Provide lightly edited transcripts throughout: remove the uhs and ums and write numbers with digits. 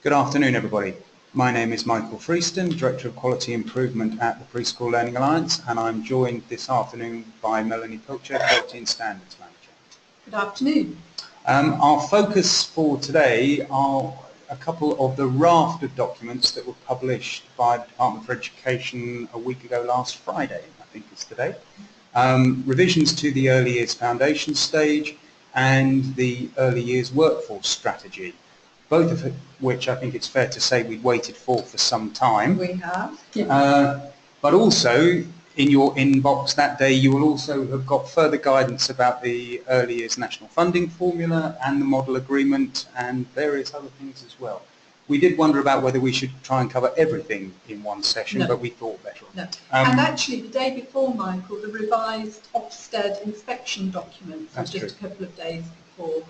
Good afternoon, everybody. My name is Michael Freeston, Director of Quality Improvement at the Preschool Learning Alliance, and I'm joined this afternoon by Melanie Pilcher, Quality and Standards Manager. Good afternoon. Our focus for today are a couple of the raft of documents that were published by the Department for Education a week ago last Friday, I think it's today. Revisions to the Early Years Foundation stage and the Early Years Workforce Strategy, both of which I think it's fair to say we've waited for some time. We have. But also, in your inbox that day, you will also have got further guidance about the Early Years National Funding Formula and the Model Agreement and various other things as well. We did wonder about whether we should try and cover everything in one session, but we thought better. No. And actually, the day before, Michael, the revised Ofsted inspection documents was just a couple of days before,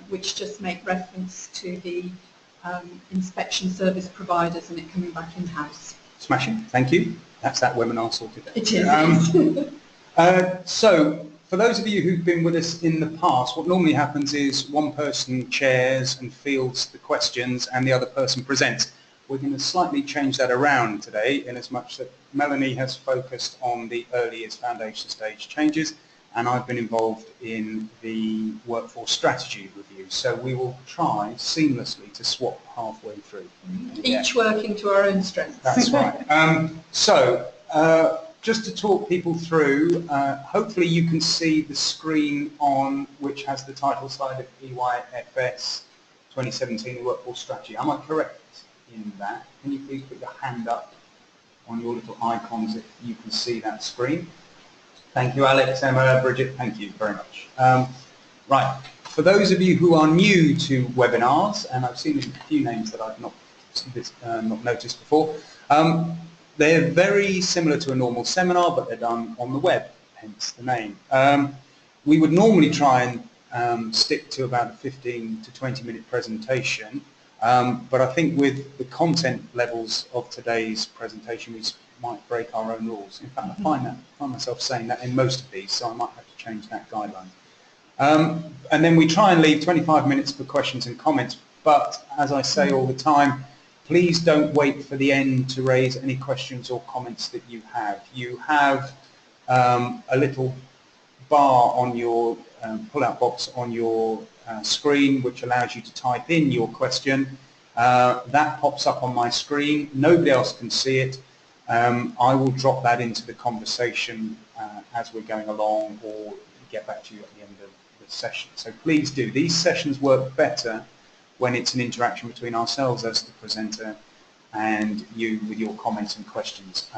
which just make reference to the inspection service providers and it coming back in-house. Smashing, thank you. That's that webinar sorted out. It is. So, for those of you who've been with us in the past, what normally happens is one person chairs and fields the questions and the other person presents. We're going to slightly change that around today in as much that Melanie has focused on the Early Years Foundation stage changes and I've been involved in the workforce strategy review. So we will try seamlessly to swap halfway through. Each working to our own strengths. That's right. Just to talk people through, hopefully you can see the screen on which has the title slide of EYFS 2017 Workforce Strategy. Am I correct in that? Can you please put your hand up on your little icons if you can see that screen? Thank you, Alex, Emma, Bridget, thank you very much. Right, for those of you who are new to webinars, and I've seen a few names that I've not noticed before, they're very similar to a normal seminar, but they're done on the web, hence the name. We would normally try and stick to about a 15 to 20 minute presentation, but I think with the content levels of today's presentation, we might break our own rules. In fact, I find myself saying that in most of these, so I might have to change that guideline. And then we try and leave 25 minutes for questions and comments, but as I say all the time, please don't wait for the end to raise any questions or comments that you have. You have a little bar on your pull-out box on your screen which allows you to type in your question. That pops up on my screen. Nobody else can see it. I will drop that into the conversation as we're going along or get back to you at the end of the session. So please do. These sessions work better when it's an interaction between ourselves as the presenter and you with your comments and questions.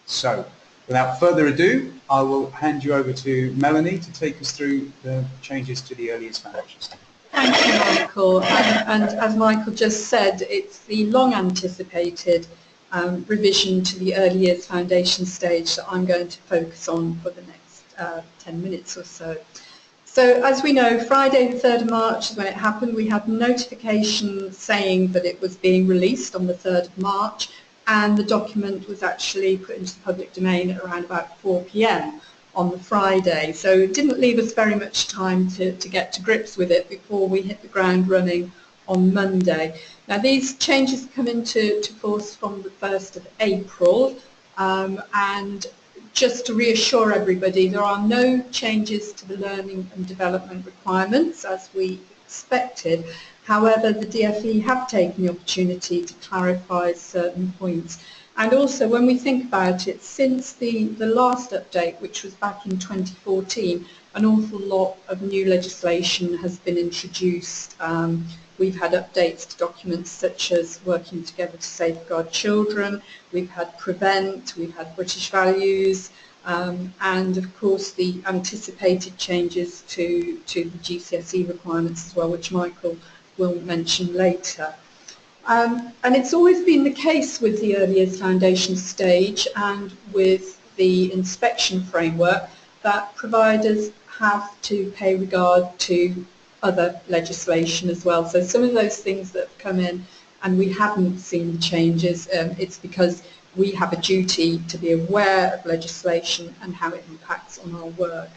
So without further ado, I will hand you over to Melanie to take us through the changes to the Early Years Foundation. Thank you, Michael. And as Michael just said, it's the long anticipated revision to the Early Years Foundation stage that I'm going to focus on for the next 10 minutes or so. So as we know, Friday the 3rd of March is when it happened. We had notification saying that it was being released on the 3rd of March and the document was actually put into the public domain at around about 4 p.m. on the Friday. So it didn't leave us very much time to get to grips with it before we hit the ground running on Monday. Now these changes come into force from the 1st of April and just to reassure everybody, there are no changes to the learning and development requirements as we expected. However, the DFE have taken the opportunity to clarify certain points. And also, when we think about it, since the last update, which was back in 2014, an awful lot of new legislation has been introduced. We've had updates to documents such as Working Together to Safeguard Children, we've had Prevent, we've had British Values, and of course the anticipated changes to the GCSE requirements as well, which Michael will mention later. And it's always been the case with the Early Years Foundation stage and with the inspection framework that providers have to pay regard to other legislation as well. So some of those things that have come in and we haven't seen the changes, it's because we have a duty to be aware of legislation and how it impacts on our work.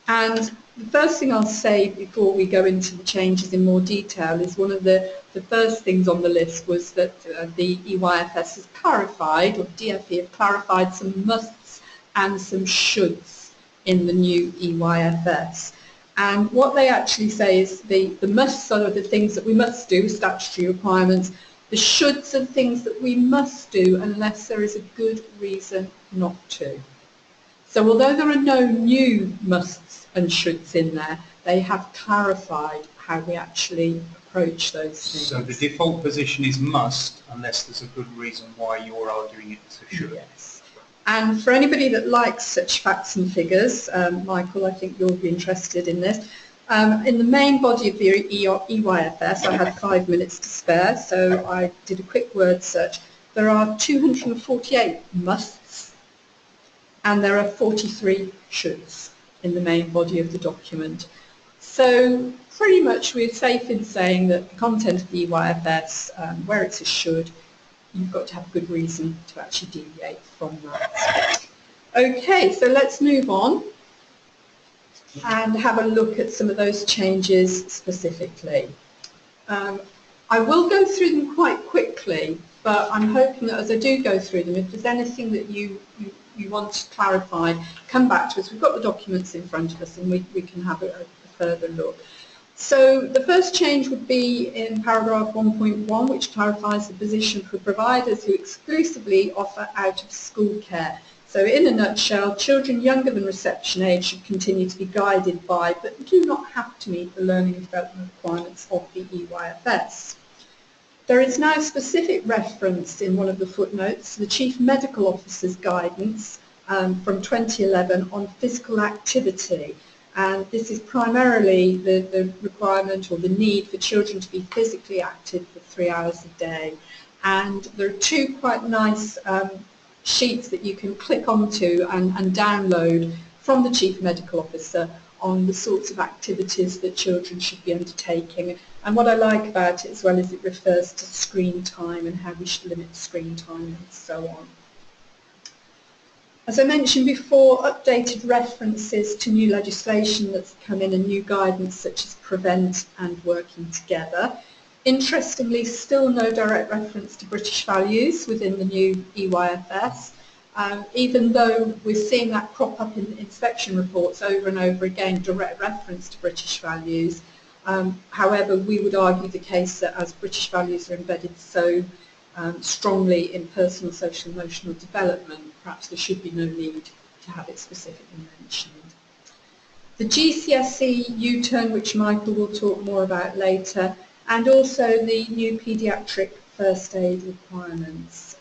And the first thing I'll say before we go into the changes in more detail is one of the first things on the list was that the EYFS has clarified, or DFE have clarified, some musts and some shoulds in the new EYFS. And what they actually say is the musts are the things that we must do, statutory requirements. The shoulds are things that we must do unless there is a good reason not to. So although there are no new musts and shoulds in there, they have clarified how we actually approach those things. So the default position is must unless there's a good reason why you're arguing it's a should. Yes. And for anybody that likes such facts and figures, Michael, I think you'll be interested in this. In the main body of the EYFS, I had 5 minutes to spare, so I did a quick word search. There are 248 musts and there are 43 shoulds in the main body of the document. So pretty much we're safe in saying that the content of the EYFS, where it's a should, you've got to have a good reason to actually deviate from that. Okay, so let's move on and have a look at some of those changes specifically. I will go through them quite quickly, but I'm hoping that as I do go through them, if there's anything that you want to clarify, come back to us. We've got the documents in front of us and we can have a further look. So the first change would be in paragraph 1.1, which clarifies the position for providers who exclusively offer out-of-school care. So in a nutshell, children younger than reception age should continue to be guided by, but do not have to meet the learning and development requirements of the EYFS. There is now a specific reference in one of the footnotes to the Chief Medical Officer's guidance from 2011 on physical activity. And this is primarily the requirement or the need for children to be physically active for 3 hours a day. And there are two quite nice sheets that you can click onto and download from the Chief Medical Officer on the sorts of activities that children should be undertaking. And what I like about it as well is it refers to screen time and how we should limit screen time and so on. As I mentioned before, updated references to new legislation that's come in and new guidance such as prevent and working together. Interestingly, still no direct reference to British values within the new EYFS, even though we're seeing that crop up in inspection reports over and over again, direct reference to British values. However, we would argue the case that as British values are embedded so strongly in personal, social, emotional development, perhaps there should be no need to have it specifically mentioned. The GCSE U-turn, which Michael will talk more about later, and also the new paediatric first aid requirements.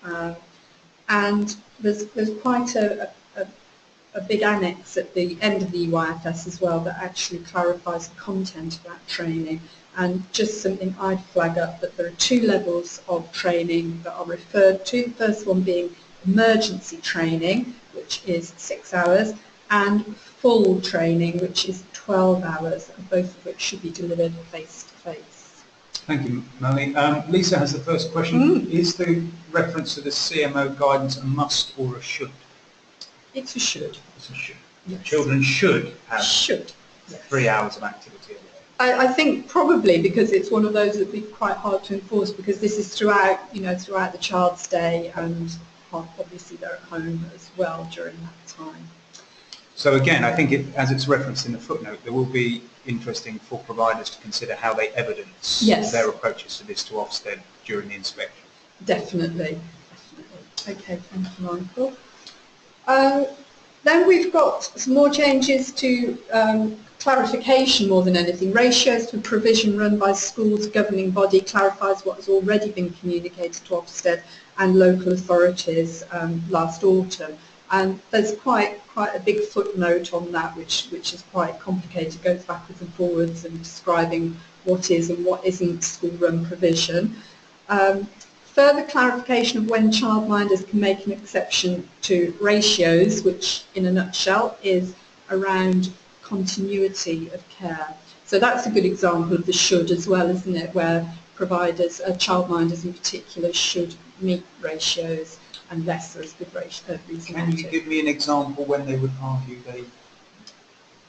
And there's quite a big annex at the end of the EYFS as well that actually clarifies the content of that training. And just something I'd flag up, that there are two levels of training that are referred to, the first one being emergency training, which is 6 hours, and full training, which is 12 hours, and both of which should be delivered face to face. Thank you, Melanie. Lisa has the first question. Is the reference to the CMO guidance a must or a should? It's a should. It's a should. Yes. Children should have Should. Yes. 3 hours of activity a day. I think probably because it's one of those that would be quite hard to enforce, because this is throughout, throughout the child's day, and obviously they're at home as well during that time. So again, I think as it's referenced in the footnote, there will be interesting for providers to consider how they evidence their approaches to this to Ofsted during the inspection. Definitely. Okay, thank you, Michael. Then we've got some more changes to clarification more than anything. Ratios for provision run by schools governing body clarifies what has already been communicated to Ofsted and local authorities last autumn. And there's quite a big footnote on that, which is quite complicated, goes backwards and forwards and describing what is and what isn't school-run provision. Further clarification of when childminders can make an exception to ratios, which in a nutshell is around continuity of care. So that's a good example of the should as well, isn't it, where providers, childminders in particular, should meet ratios unless there is good reason. Can you give me an example when they would argue they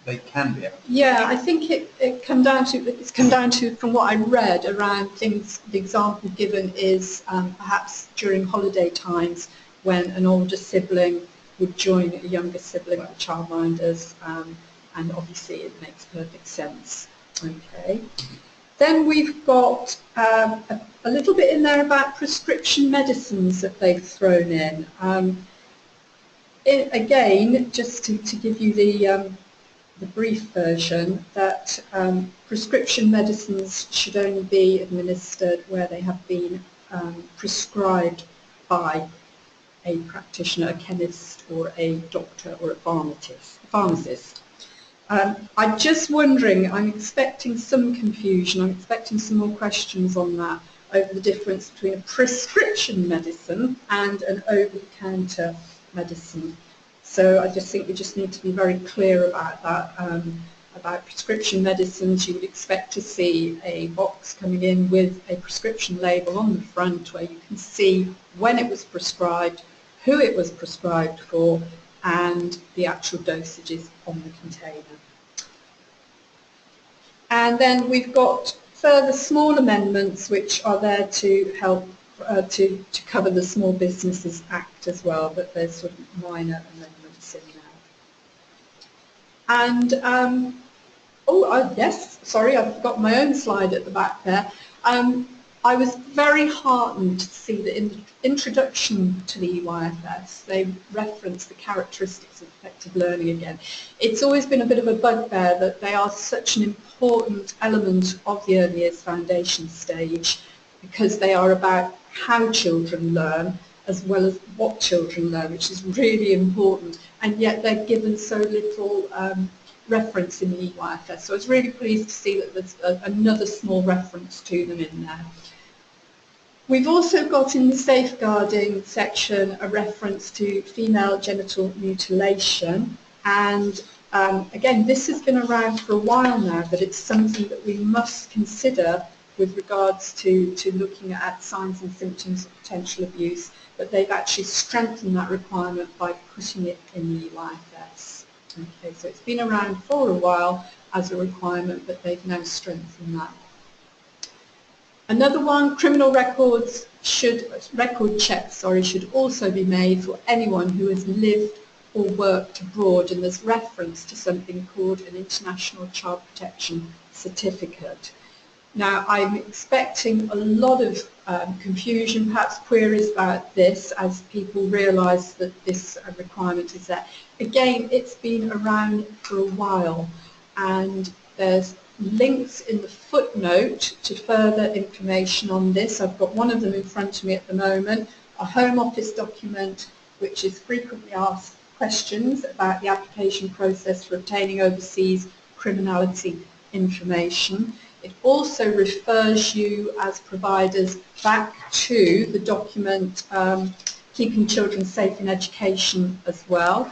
they can be. Yeah, I think it's come down to, from what I read around things, the example given is perhaps during holiday times when an older sibling would join a younger sibling at childminders, and obviously it makes perfect sense. Okay. Then we've got a little bit in there about prescription medicines that they've thrown in. Again, just to give you the brief version, that prescription medicines should only be administered where they have been prescribed by a practitioner, a chemist or a doctor or a pharmacist. I'm just wondering, I'm expecting some confusion, I'm expecting some more questions on that over the difference between a prescription medicine and an over-the-counter medicine. So I just think we just need to be very clear about that. About prescription medicines, you would expect to see a box coming in with a prescription label on the front where you can see when it was prescribed, who it was prescribed for, and the actual dosages on the container. And then we've got further small amendments which are there to help to cover the Small Businesses Act as well, but there's sort of minor amendments in there. And yes, sorry, I've got my own slide at the back there. I was very heartened to see that in the introduction to the EYFS, they reference the characteristics of effective learning again. It's always been a bit of a bugbear that they are such an important element of the early years foundation stage, because they are about how children learn as well as what children learn, which is really important, and yet they're given so little reference in the EYFS. So I was really pleased to see that there's another small reference to them in there. We've also got in the safeguarding section a reference to female genital mutilation, and again, this has been around for a while now, but it's something that we must consider with regards to looking at signs and symptoms of potential abuse, but they've actually strengthened that requirement by putting it in the EYFS. Okay, so it's been around for a while as a requirement, but they've now strengthened that. Another one, criminal record checks should also be made for anyone who has lived or worked abroad, and there's reference to something called an International Child Protection Certificate. Now, I'm expecting a lot of confusion, perhaps queries about this as people realise that this requirement is there. Again, it's been around for a while, and there's links in the footnote to further information on this. I've got one of them in front of me at the moment, a Home Office document which is frequently asked questions about the application process for obtaining overseas criminality information. It also refers you as providers back to the document Keeping Children Safe in Education as well.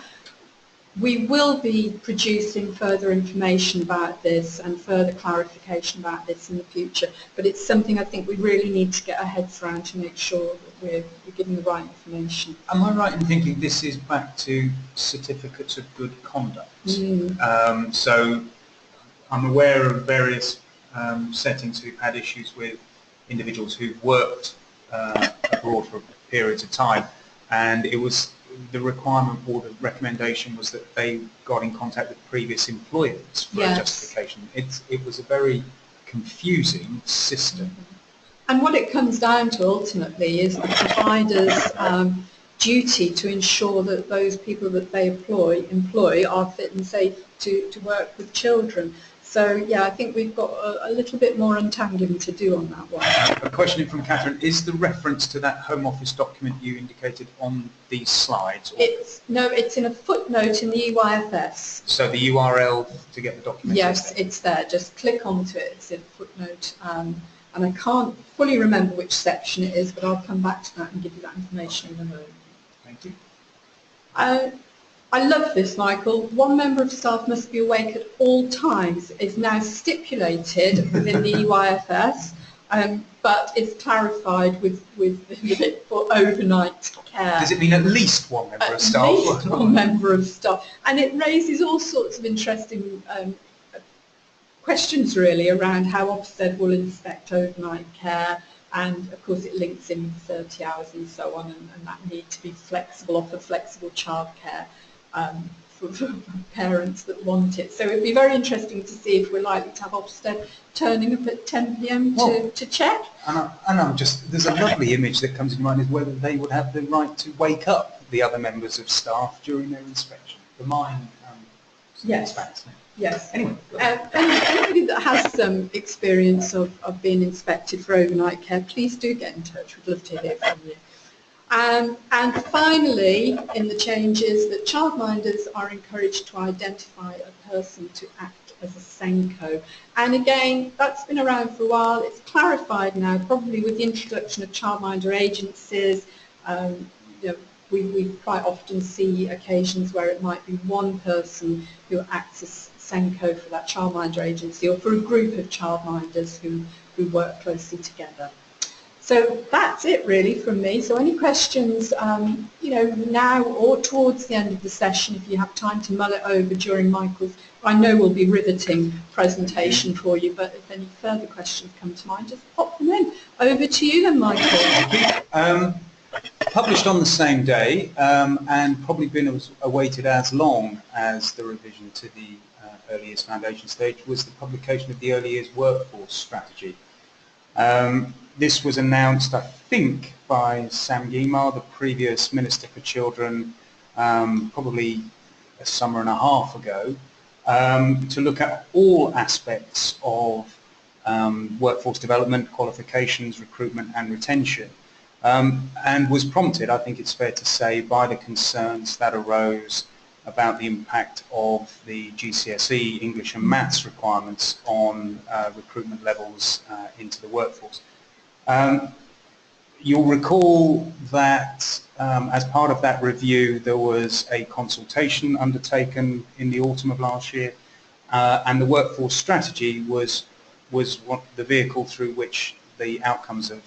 We will be producing further information about this and further clarification about this in the future, but it's something I think we really need to get our heads around to make sure that we're giving the right information. Am I right in thinking this is back to certificates of good conduct? So I'm aware of various settings who've had issues with individuals who've worked abroad for periods of time, and it was the requirement or the recommendation was that they got in contact with previous employers for a justification. It was a very confusing system. And what it comes down to ultimately is the provider's duty to ensure that those people that they employ are fit and safe to work with children. So yeah, I think we've got a little bit more untangling to do on that one. A question from Catherine, is the reference to that Home Office document you indicated on these slides? No, it's in a footnote in the EYFS. So the URL to get the document? Yes, it's there. Just click onto it. It's in a footnote. And I can't fully remember which section it is, but I'll come back to that and give you that information in a moment. Thank you. I love this, Michael. One member of staff must be awake at all times is now stipulated within the EYFS. but it's clarified with it for overnight care. Does it mean at least one member of staff? At least one member of staff. And it raises all sorts of interesting questions really around how Ofsted will inspect overnight care, and of course it links in with 30 hours and so on, and that need to be flexible, offer flexible childcare for parents that want it. So it'd be very interesting to see if we're likely to have Ofsted turning up at 10 p.m. to check. And I'm just, there's a lovely image that comes in mind, is whether they would have the right to wake up the other members of staff during their inspection. The mine, yes. Fascinating. Yes. Anyway. Anybody that has some experience of being inspected for overnight care, please do get in touch. We'd love to hear from you. And finally, in the changes, that childminders are encouraged to identify a person to act as a SENCO. And again, that's been around for a while. It's clarified now, probably with the introduction of childminder agencies. We quite often see occasions where it might be one person who acts as SENCO for that childminder agency, or for a group of childminders who work closely together. So that's it really from me. So any questions, now or towards the end of the session, if you have time to mull it over during Michael's, I know will be riveting presentation for you, but if any further questions come to mind, just pop them in. Over to you then, Michael. Published on the same day, and probably been awaited as long as the revision to the early years foundation stage, was the publication of the early years workforce strategy. This was announced, I think, by Sam Guimard, the previous Minister for Children, probably a summer and a half ago, to look at all aspects of workforce development, qualifications, recruitment and retention, and was prompted, I think it's fair to say, by the concerns that arose about the impact of the GCSE English and Maths requirements on recruitment levels into the workforce. You'll recall that as part of that review there was a consultation undertaken in the autumn of last year, and the workforce strategy was the vehicle through which the outcomes of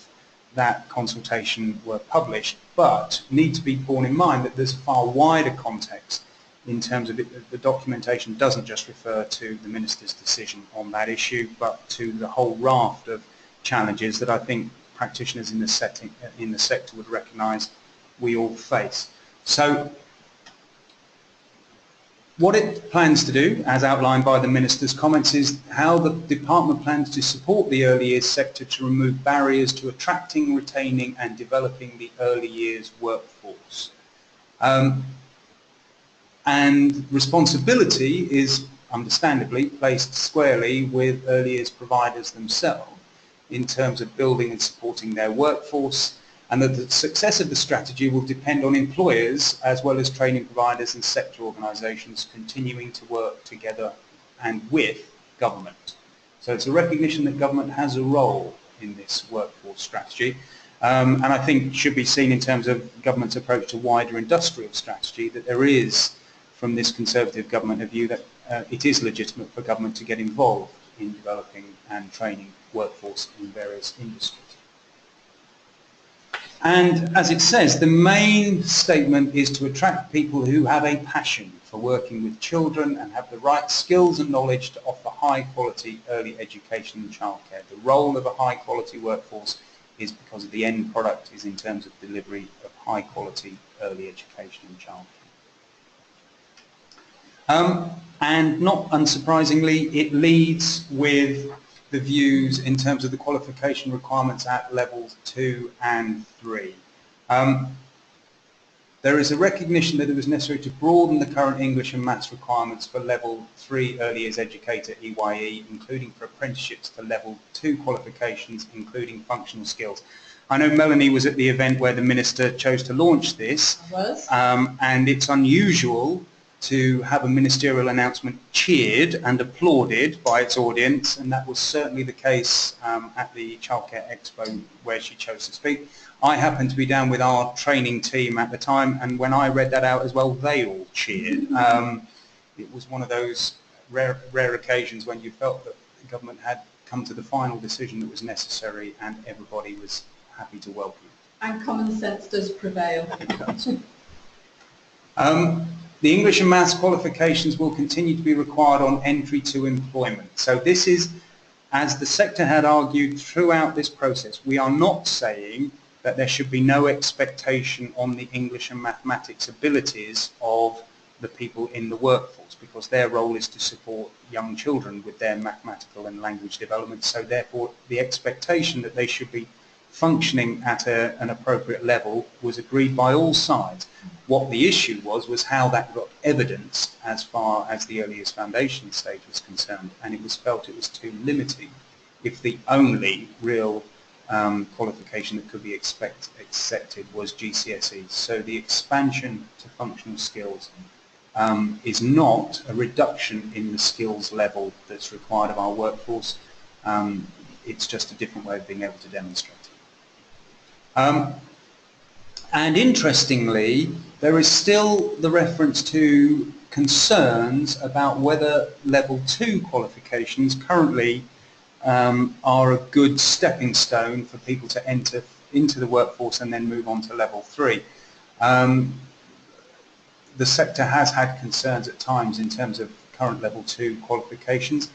that consultation were published, but need to be borne in mind that there's a far wider context in terms of it. The documentation doesn't just refer to the Minister's decision on that issue, but to the whole raft of challenges that I think practitioners in the sector would recognise we all face. So what it plans to do, as outlined by the Minister's comments, is how the Department plans to support the early years sector to remove barriers to attracting, retaining and developing the early years workforce. And responsibility is understandably placed squarely with early years providers themselves in terms of building and supporting their workforce, and that the success of the strategy will depend on employers as well as training providers and sector organisations continuing to work together and with government. So it's a recognition that government has a role in this workforce strategy, and I think should be seen in terms of government's approach to wider industrial strategy, that there is, from this Conservative government, a view that it is legitimate for government to get involved in developing and training workforce in various industries. And as it says, the main statement is to attract people who have a passion for working with children and have the right skills and knowledge to offer high quality early education and childcare. The role of a high quality workforce is because the end product is in terms of delivery of high quality early education and childcare. And not unsurprisingly, it leads with the views in terms of the qualification requirements at levels 2 and 3. There is a recognition that it was necessary to broaden the current English and Maths requirements for level 3 early years educator EYE, including for apprenticeships, to level 2 qualifications, including functional skills. I know Melanie was at the event where the Minister chose to launch this. I was. And it's unusual to have a ministerial announcement cheered and applauded by its audience, and that was certainly the case at the Childcare Expo where she chose to speak. I happened to be down with our training team at the time, and when I read that out as well, they all cheered. It was one of those rare occasions when you felt that the government had come to the final decision that was necessary, and everybody was happy to welcome it. And common sense does prevail. It does. The English and Maths qualifications will continue to be required on entry to employment. So this is, as the sector had argued throughout this process, we are not saying that there should be no expectation on the English and mathematics abilities of the people in the workforce, because their role is to support young children with their mathematical and language development. So therefore the expectation that they should be functioning at an appropriate level was agreed by all sides. What the issue was how that got evidenced as far as the earliest foundation stage was concerned, and it was felt it was too limiting if the only real qualification that could be accepted was GCSE. So the expansion to functional skills is not a reduction in the skills level that's required of our workforce. It's just a different way of being able to demonstrate it. And interestingly, there is still the reference to concerns about whether level 2 qualifications currently are a good stepping stone for people to enter into the workforce and then move on to level 3. The sector has had concerns at times in terms of current level 2 qualifications.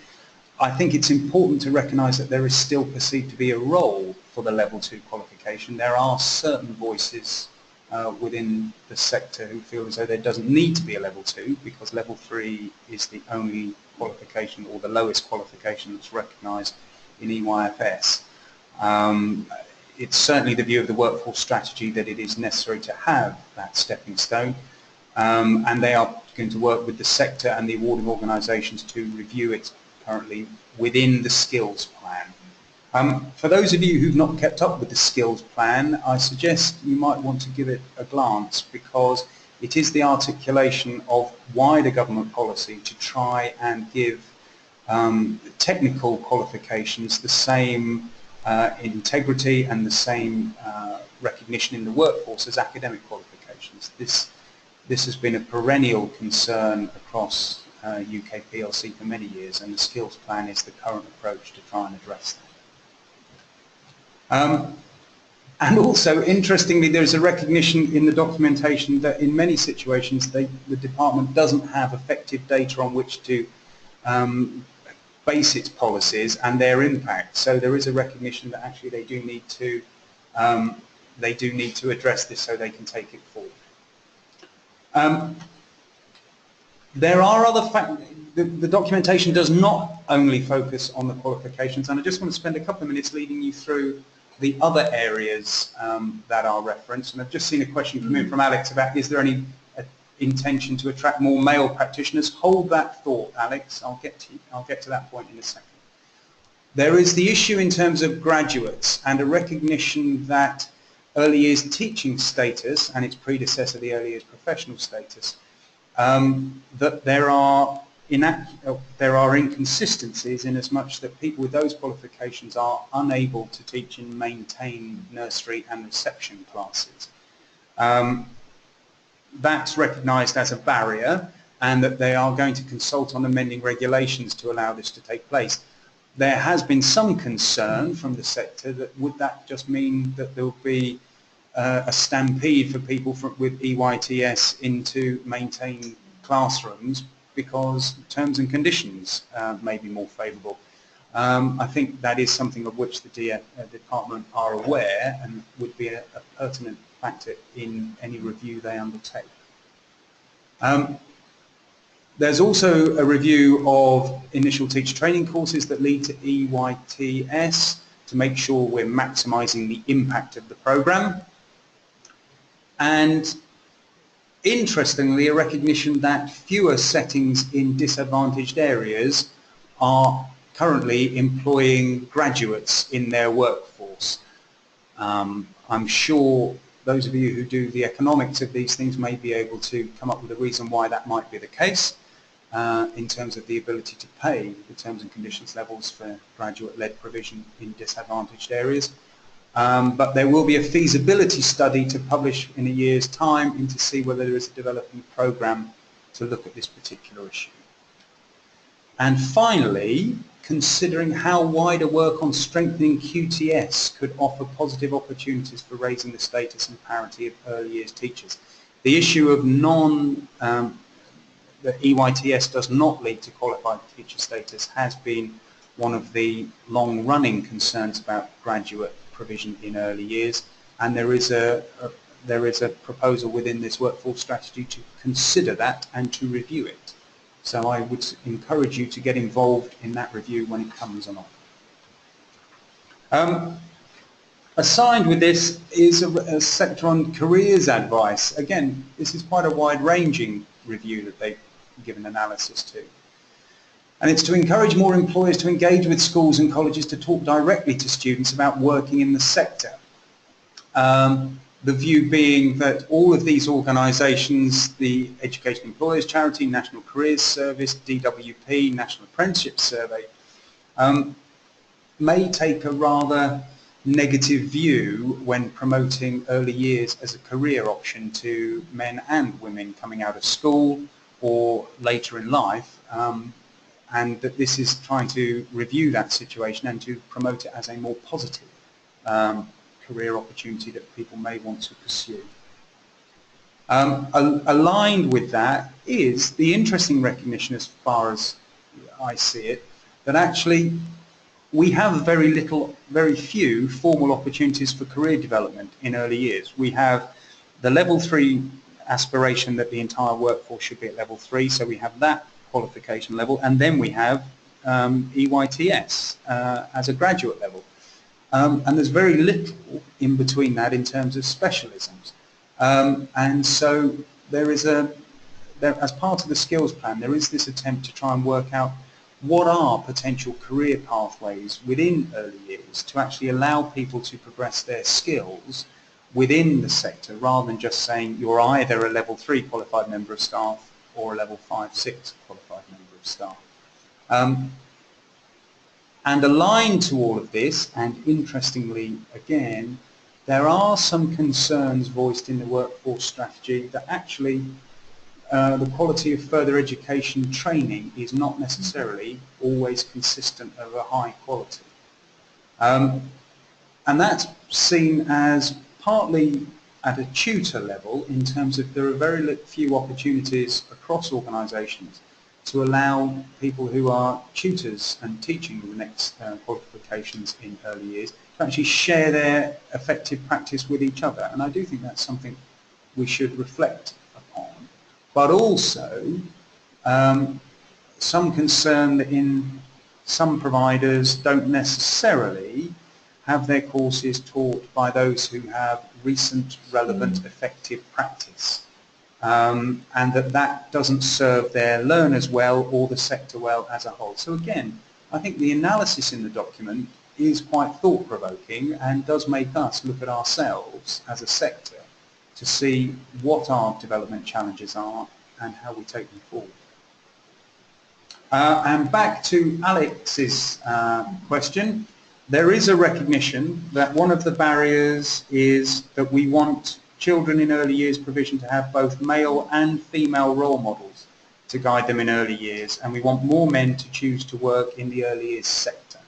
I think it's important to recognise that there is still perceived to be a role for the level 2 qualification. There are certain voices within the sector who feel as though there doesn't need to be a level 2 because level 3 is the only qualification or the lowest qualification that's recognised in EYFS. It's certainly the view of the workforce strategy that it is necessary to have that stepping stone, and they are going to work with the sector and the awarding organisations to review it currently within the skills plan. For those of you who've not kept up with the skills plan, I suggest you might want to give it a glance, because it is the articulation of wider government policy to try and give technical qualifications the same integrity and the same recognition in the workforce as academic qualifications. This has been a perennial concern across UK PLC for many years, and the skills plan is the current approach to try and address that. And also, interestingly, there is a recognition in the documentation that in many situations the department doesn't have effective data on which to base its policies and their impact. So there is a recognition that actually they do need to address this so they can take it forward. There are other factors. The documentation does not only focus on the qualifications, and I just want to spend a couple of minutes leading you through the other areas that are referenced. And I've just seen a question come in from Alex about, is there any intention to attract more male practitioners? Hold that thought, Alex. I'll get to that point in a second. There is the issue in terms of graduates and a recognition that early years teaching status and its predecessor, the early years professional status, that there are inconsistencies in as much that people with those qualifications are unable to teach and maintain nursery and reception classes. That's recognised as a barrier, and that they are going to consult on amending regulations to allow this to take place. There has been some concern from the sector that would that just mean that there will be a stampede for people with EYTS into maintained classrooms because terms and conditions may be more favourable. I think that is something of which the department are aware and would be a pertinent factor in any review they undertake. There's also a review of initial teacher training courses that lead to EYTS to make sure we're maximising the impact of the programme. And interestingly, a recognition that fewer settings in disadvantaged areas are currently employing graduates in their workforce. I'm sure those of you who do the economics of these things may be able to come up with a reason why that might be the case in terms of the ability to pay the terms and conditions levels for graduate-led provision in disadvantaged areas. But there will be a feasibility study to publish in a year's time and to see whether there is a development programme to look at this particular issue. And finally, considering how wider work on strengthening QTS could offer positive opportunities for raising the status and parity of early years teachers. The issue of that EYTS does not lead to qualified teacher status has been one of the long-running concerns about graduate provision in early years, and there is a proposal within this workforce strategy to consider that and to review it. So I would encourage you to get involved in that review when it comes along. Assigned with this is a sector on careers advice. Again, this is quite a wide-ranging review that they've given analysis to. And it's to encourage more employers to engage with schools and colleges to talk directly to students about working in the sector. The view being that all of these organisations, the Education Employers Charity, National Careers Service, DWP, National Apprenticeship Survey, may take a rather negative view when promoting early years as a career option to men and women coming out of school or later in life, and that this is trying to review that situation and to promote it as a more positive career opportunity that people may want to pursue. Aligned with that is the interesting recognition, as far as I see it, that actually we have very few formal opportunities for career development in early years. We have the level 3 aspiration that the entire workforce should be at level 3, so we have that qualification level, and then we have EYTS as a graduate level. And there's very little in between that in terms of specialisms. And so there is as part of the skills plan, there is this attempt to try and work out what are potential career pathways within early years to actually allow people to progress their skills within the sector, rather than just saying you're either a level 3 qualified member of staff or a level 5-6 qualified member of staff. And aligned to all of this, and interestingly again, there are some concerns voiced in the workforce strategy that actually the quality of further education training is not necessarily always consistent of a high quality. And that's seen as partly at a tutor level, in terms of there are very few opportunities across organisations to allow people who are tutors and teaching the next qualifications in early years to actually share their effective practice with each other. And I do think that's something we should reflect upon. But also some concern that in some providers don't necessarily have their courses taught by those who have recent, relevant, effective practice. And that doesn't serve their learners well or the sector well as a whole. So again, I think the analysis in the document is quite thought-provoking and does make us look at ourselves as a sector to see what our development challenges are and how we take them forward. And back to Alex's question, there is a recognition that one of the barriers is that we want children in early years provision to have both male and female role models to guide them in early years, and we want more men to choose to work in the early years sector.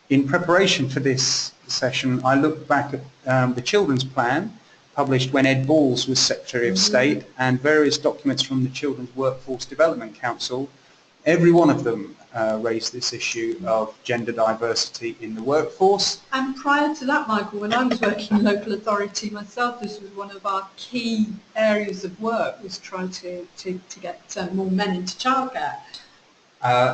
In preparation for this session, I looked back at the Children's Plan, published when Ed Balls was Secretary of State, and various documents from the Children's Workforce Development Council. Every one of them raised this issue of gender diversity in the workforce. And prior to that, Michael, when I was working in local authority myself, this was one of our key areas of work, was trying to get more men into childcare.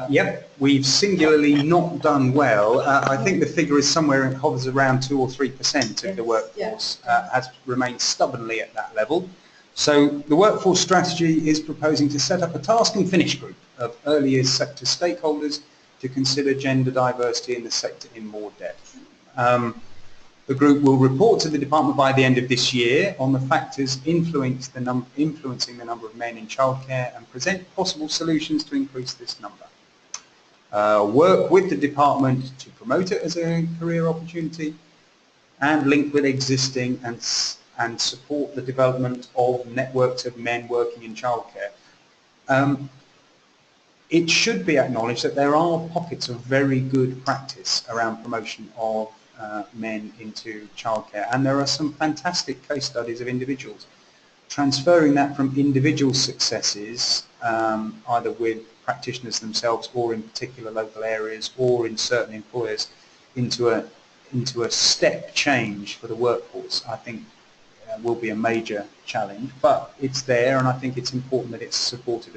Yep, we've singularly not done well. I think the figure is somewhere, it hovers around 2 or 3% of the workforce has remained stubbornly at that level. So the workforce strategy is proposing to set up a task and finish group of early years sector stakeholders to consider gender diversity in the sector in more depth. The group will report to the department by the end of this year on the factors influencing the number of men in childcare and present possible solutions to increase this number. Work with the department to promote it as a career opportunity and link with existing and support the development of networks of men working in childcare. it should be acknowledged that there are pockets of very good practice around promotion of men into childcare, and there are some fantastic case studies of individuals transferring that from individual successes, either with practitioners themselves or in particular local areas or in certain employers, into a step change for the workforce. I think will be a major challenge, but it's there, and I think it's important that it's supported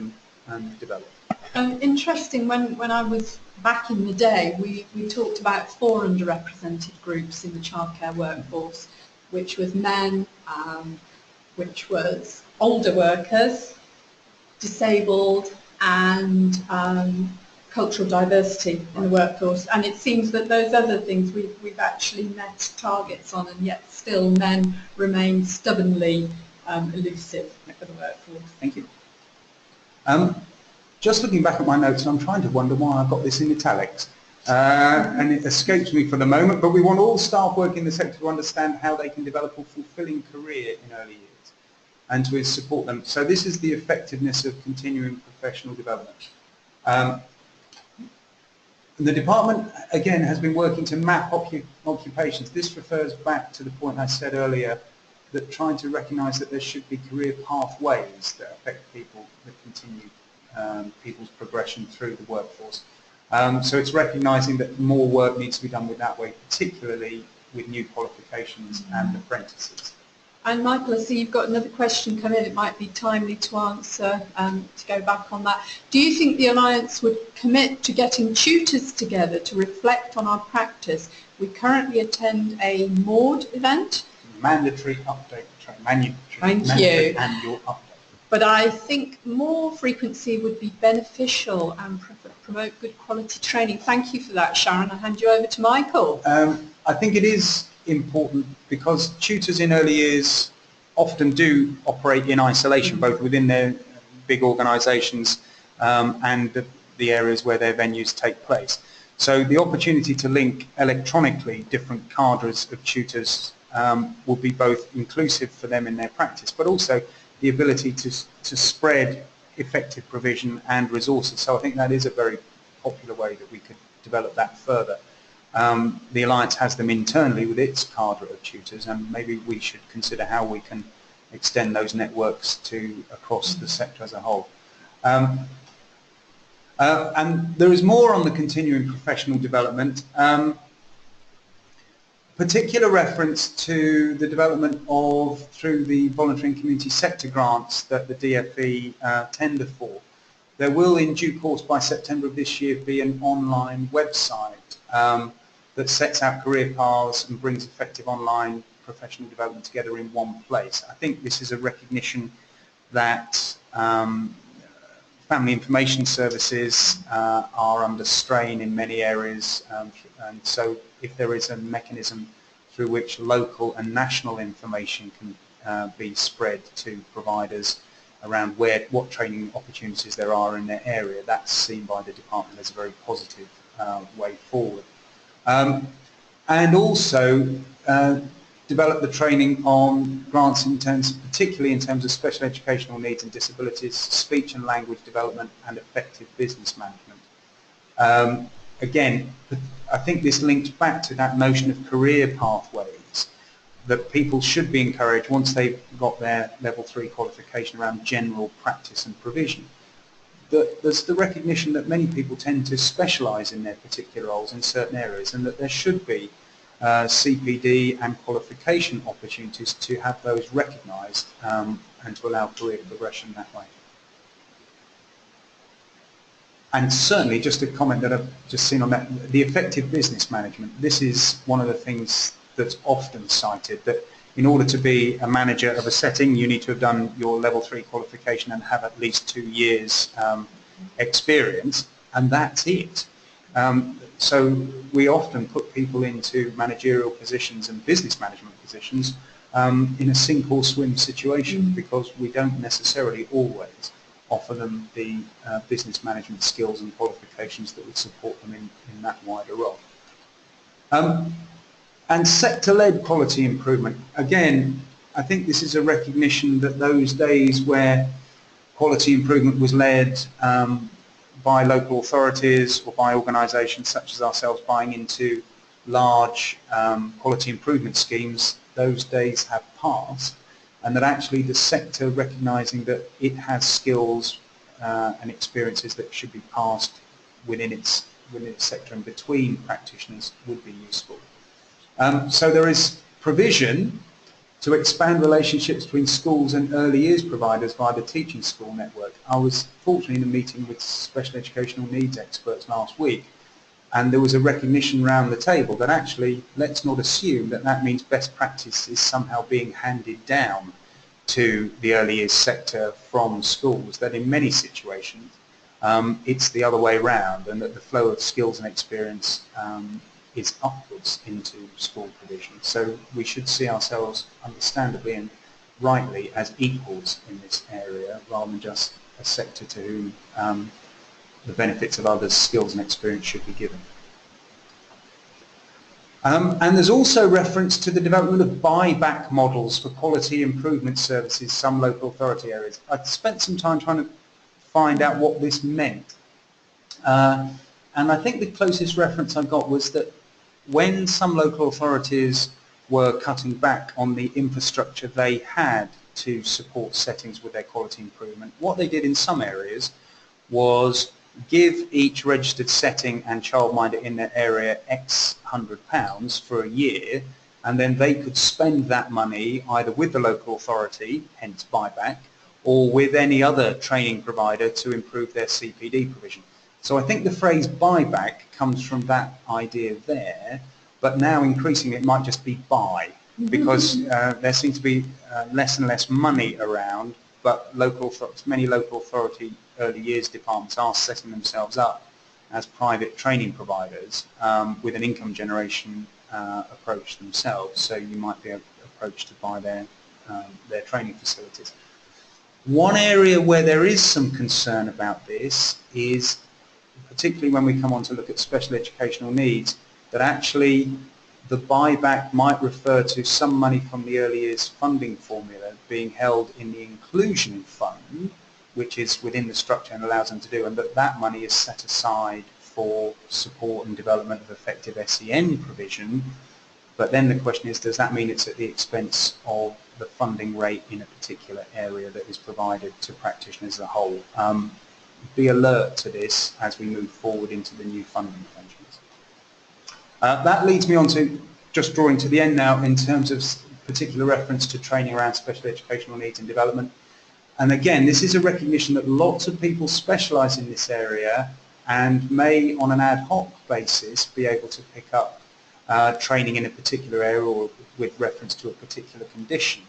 and developed. Interesting, when I was back in the day, we talked about 4 underrepresented groups in the childcare workforce, which was men, which was older workers, disabled, and cultural diversity in the workforce. And it seems that those other things we've actually met targets on, and yet still men remain stubbornly elusive for the workforce. Thank you. Just looking back at my notes, I'm trying to wonder why I got this in italics. And it escapes me for the moment, but we want all staff working in the sector to understand how they can develop a fulfilling career in early years and to support them. So this is the effectiveness of continuing professional development. The department, again, has been working to map occupations. This refers back to the point I said earlier, that trying to recognise that there should be career pathways that affect people, that continue people's progression through the workforce. So it's recognising that more work needs to be done with that way, particularly with new qualifications and apprentices. And Michael, I see you've got another question come in. It might be timely to answer, to go back on that. Do you think the Alliance would commit to getting tutors together to reflect on our practice? We currently attend a MAUD event. Mandatory update training. Thank you. Annual update. But I think more frequency would be beneficial and promote good quality training. Thank you for that, Sharon. I'll hand you over to Michael. I think it is important because tutors in early years often do operate in isolation, both within their big organisations and the areas where their venues take place. So the opportunity to link electronically different cadres of tutors will be both inclusive for them in their practice, but also the ability to spread effective provision and resources. So I think that is a very popular way that we could develop that further. The Alliance has them internally with its cadre of tutors, and maybe we should consider how we can extend those networks to across the sector as a whole. And there is more on the continuing professional development. Particular reference to the development of, through the voluntary and community sector grants that the DFE tender for. There will, in due course, by September of this year, be an online website that sets out career paths and brings effective online professional development together in one place. I think this is a recognition that family information services are under strain in many areas, and so if there is a mechanism through which local and national information can be spread to providers around what training opportunities there are in their area, that's seen by the department as a very positive way forward. And also develop the training on grants in terms, particularly in terms of special educational needs and disabilities, speech and language development, and effective business management. Again, I think this links back to that notion of career pathways, that people should be encouraged once they've got their level 3 qualification around general practice and provision. There's the recognition that many people tend to specialise in their particular roles in certain areas, and that there should be CPD and qualification opportunities to have those recognised and to allow career progression that way. And certainly, just a comment that I've just seen on that, the effective business management, this is one of the things that's often cited, that in order to be a manager of a setting, you need to have done your level 3 qualification and have at least 2 years experience, and that's it. So we often put people into managerial positions and business management positions in a sink or swim situation, because we don't necessarily always offer them the business management skills and qualifications that would support them in that wider role. And sector-led quality improvement. Again, I think this is a recognition that those days where quality improvement was led by local authorities or by organisations such as ourselves buying into large quality improvement schemes, those days have passed, and that actually the sector recognising that it has skills and experiences that should be passed within its sector and between practitioners would be useful. So there is provision to expand relationships between schools and early years providers via the teaching school network. I was fortunately in a meeting with special educational needs experts last week, and there was a recognition around the table that actually, let's not assume that that means best practice is somehow being handed down to the early years sector from schools, that in many situations it's the other way around, and that the flow of skills and experience is upwards into school provision. So we should see ourselves understandably and rightly as equals in this area, rather than just a sector to whom the benefits of others' skills and experience should be given. And there's also reference to the development of buyback models for quality improvement services, some local authority areas. I spent some time trying to find out what this meant. And I think the closest reference I got was that when some local authorities were cutting back on the infrastructure they had to support settings with their quality improvement, what they did in some areas was give each registered setting and childminder in their area X £100 for a year, and then they could spend that money either with the local authority, hence buyback, or with any other training provider to improve their CPD provision. So I think the phrase buyback comes from that idea there, but now increasingly it might just be buy, because there seems to be less and less money around, but many local authority early years departments are setting themselves up as private training providers with an income generation approach themselves, so you might be approached to buy their training facilities. One area where there is some concern about this is, particularly when we come on to look at special educational needs, that actually the buyback might refer to some money from the early years funding formula being held in the inclusion fund, which is within the structure and allows them to do, and that money is set aside for support and development of effective SEN provision. But then the question is, does that mean it's at the expense of the funding rate in a particular area that is provided to practitioners as a whole? Be alert to this as we move forward into the new funding arrangements. That leads me on to just drawing to the end now in terms of particular reference to training around special educational needs and development. And again, this is a recognition that lots of people specialise in this area and may on an ad hoc basis be able to pick up training in a particular area or with reference to a particular condition.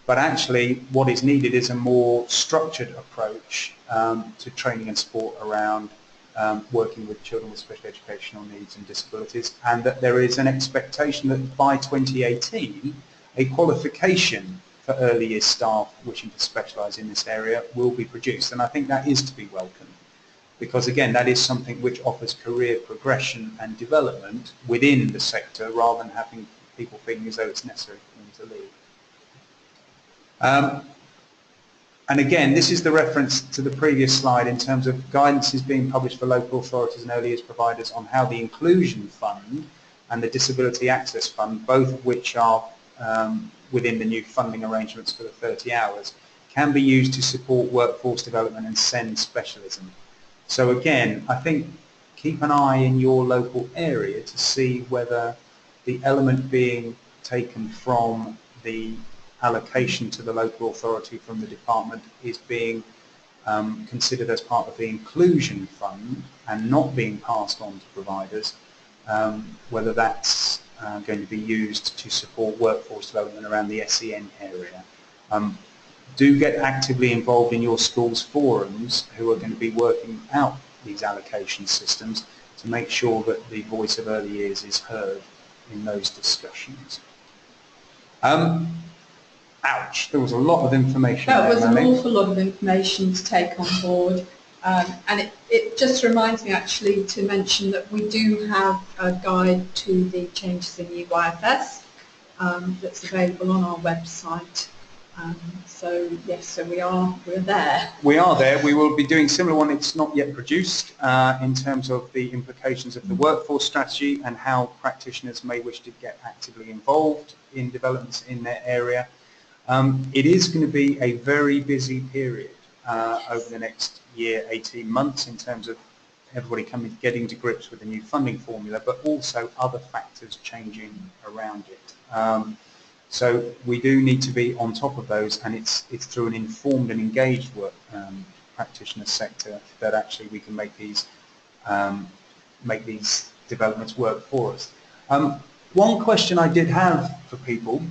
But actually what is needed is a more structured approach to training and support around working with children with special educational needs and disabilities, and that there is an expectation that by 2018 a qualification for early years staff wishing to specialise in this area will be produced, and I think that is to be welcomed, because again that is something which offers career progression and development within the sector rather than having people feeling as though it's necessary for them to leave. And again, this is the reference to the previous slide in terms of guidance is being published for local authorities and early years providers on how the Inclusion Fund and the Disability Access Fund, both of which are within the new funding arrangements for the 30 hours, can be used to support workforce development and SEN specialism. So again, I think keep an eye in your local area to see whether the element being taken from the allocation to the local authority from the department is being considered as part of the inclusion fund and not being passed on to providers, whether that's going to be used to support workforce development around the SEN area. Do get actively involved in your school's forums who are going to be working out these allocation systems to make sure that the voice of early years is heard in those discussions. Ouch, there was a lot of information there. That was Melanie. An awful lot of information to take on board, and it just reminds me actually to mention that we do have a guide to the changes in EYFS that's available on our website, So yes, so we're there. We are there. We will be doing similar one. It's not yet produced in terms of the implications of the workforce strategy and how practitioners may wish to get actively involved in developments in their area. It is going to be a very busy period over the next year, 18 months in terms of everybody getting to grips with the new funding formula, but also other factors changing around it. So we do need to be on top of those, and it's through an informed and engaged practitioner sector that actually we can make these developments work for us. One question I did have for people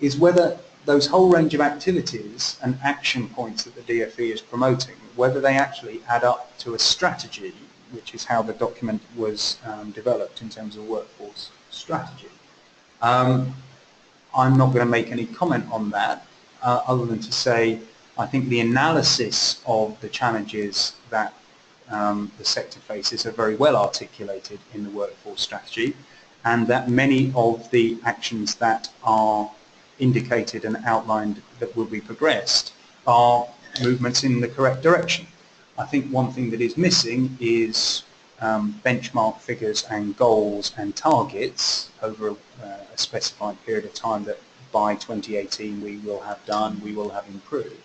is whether those whole range of activities and action points that the DFE is promoting, whether they actually add up to a strategy, which is how the document was developed in terms of workforce strategy. I'm not going to make any comment on that other than to say I think the analysis of the challenges that the sector faces are very well articulated in the workforce strategy, and that many of the actions that are indicated and outlined that will be progressed are movements in the correct direction. I think one thing that is missing is benchmark figures and goals and targets over a specified period of time that by 2018 we will have done, we will have improved.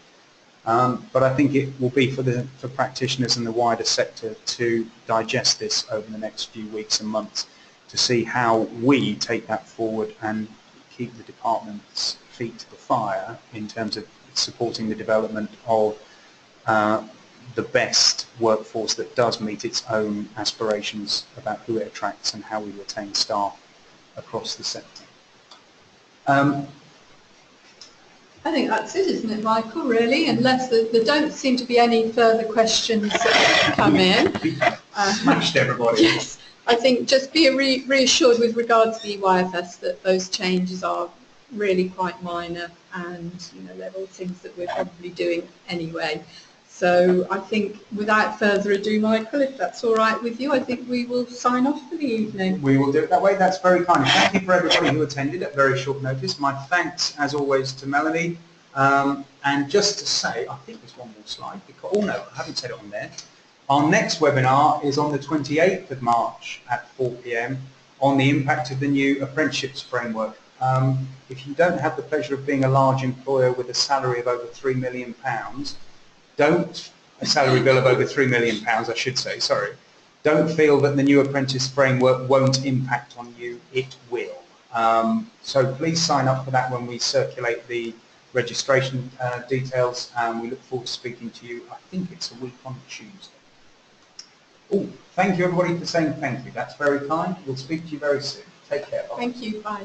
But I think it will be for practitioners and the wider sector to digest this over the next few weeks and months to see how we take that forward and keep the department's feet to the fire in terms of supporting the development of the best workforce that does meet its own aspirations about who it attracts and how we retain staff across the sector. I think that's it, isn't it, Michael, really? Unless there don't seem to be any further questions that come in. Smashed everybody. Yes. I think just be reassured with regard to the EYFS that those changes are really quite minor, and they're all things that we're probably doing anyway. So I think without further ado, Michael, if that's all right with you, I think we will sign off for the evening. We will do it that way. That's very kind. Thank you for everybody who attended at very short notice. My thanks, as always, to Melanie. And just to say, I think there's one more slide. Because, oh no, I haven't said it on there. Our next webinar is on the 28th of March at 4 p.m. on the impact of the new apprenticeships framework. If you don't have the pleasure of being a large employer with a salary of over £3 million, a salary bill of over £3 million, I should say, sorry, don't feel that the new apprentice framework won't impact on you. It will. So please sign up for that when we circulate the registration details, and we look forward to speaking to you. I think it's a week on Tuesday. Oh, thank you everybody for saying thank you. That's very kind. We'll speak to you very soon. Take care. Bye. Thank you. Bye.